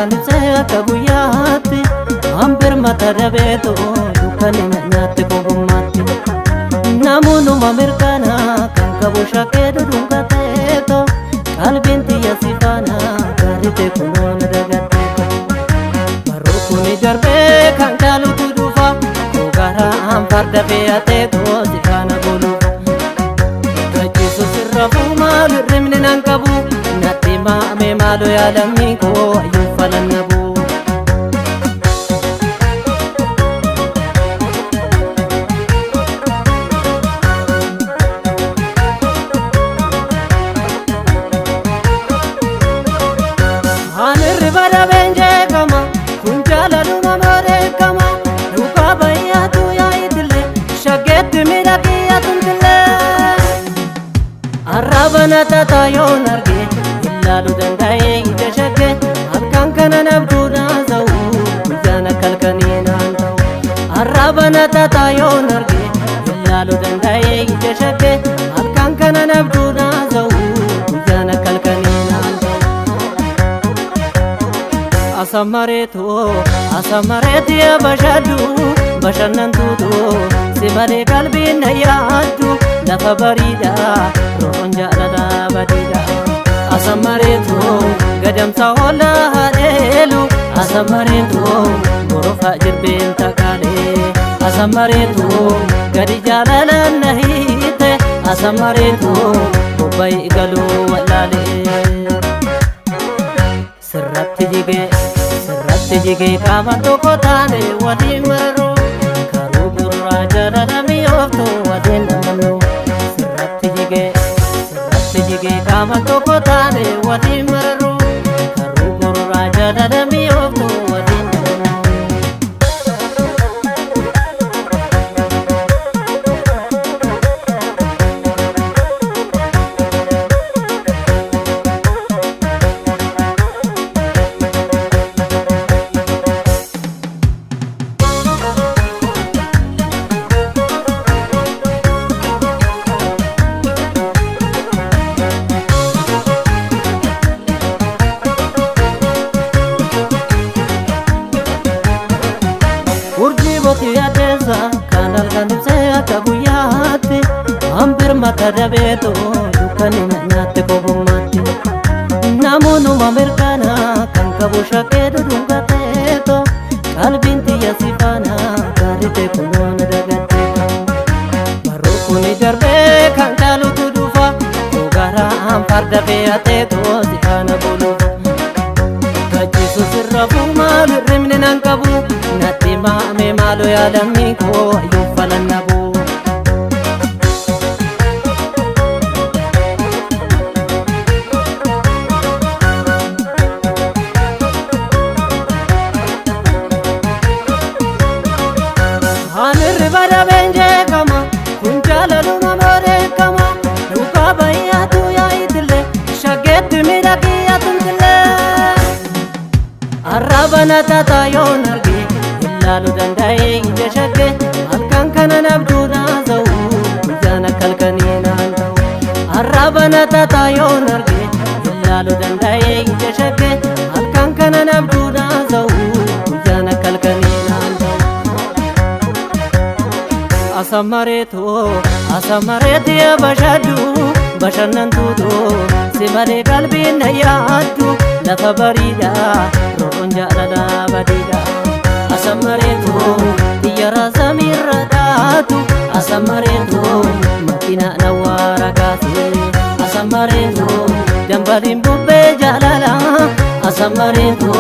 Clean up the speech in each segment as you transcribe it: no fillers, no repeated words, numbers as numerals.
halkan ibsee akka guyyaatti hambir mata dabeeto dukkani nyaatti kogummaatti namuunuma mirkana kan qabu shakkee dudungateeto qalbiin tiyya sifaana gaarite kunoona dagatteeto barruu kuni darbee kan caalutu dhufa kogaraan farda fe'ateeto sifaana golufa gachiisu sirrafuu maal hirribni nan qabu natti maame maaloo yaadamni koo ayyuu falannabu bada benje kama kunjala luma more kama duka baya tu ya idle shaget miraki atundle arabana tata yo narge illa lu dandaye ije shage akkan kana nabduna zau jana kalkani nan tau arabana tata yo narge illa lu dandaye ije shage akkan kana nabduna zau jana kalkani nan asamareetu ya bashaddu bashannantuutu si malee qalbiin na yaaddu lafa bariidha roon jaalala badiidha asamareetu gadamsa holla haadheelu asamareetu borofa jirbeen takaalee asamareetu gadi jaalala na hiite asamareetu bobbayi galuu wallaalee sirratti jigee qaama tokko taane waliin marru karuu gurraa jaalala mi'ooftu waliin dhamannu sirratti jigee qaama tokko taane waliin marru karuu gurraa jaalala mi'ooftu waliin dhamannu Urjii yaaddeessa kan halkan ibsee akka guyyaatti hambir mata dabeeto dukkani nyaatti kogummaatti namuunuma mirkana kan qabu shakkee dudungateeto qalbiin tiyya sifaana gaarite kunoona dagatteeto barruu kuni darbee kan caalutu dhufa kogaraan farda fe'ateeto sifaana golufa gachiisu sirrafuu maal hirribni nan qabu natti maame maaloo yaadamni koo ayyuu falannabu hanirri bada benje kama kunjala luma more kama duka baya tu ya idle shaget miraki atundle arabana tata yo narge lalu dandaye ije shage akkan kana nabduna zau jana kalkani nan tau arabana tata yo narge lalu dandaye ije shage akkan kana nabduna zau jana kalkani nan tau asamareetu ya bashaddu bashannantuutu si malee qalbiin na yaaddu lafa bariidha roon jaalala badiidha asamareetu xiyyaara samiirra dhaatu asamareetu makiina nawaara kaase asamareetu dambaliin bubbee jaalala asamareetu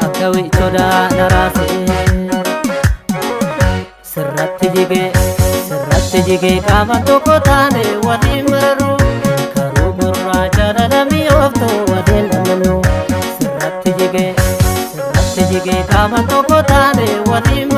akka wiicoodhaa naraase sirratti jigee qaama tokko taane waliin marru karuu gurraa jaalala mi'ooftu waliin dhamannu sirratti jigee qaama tokko taane waliin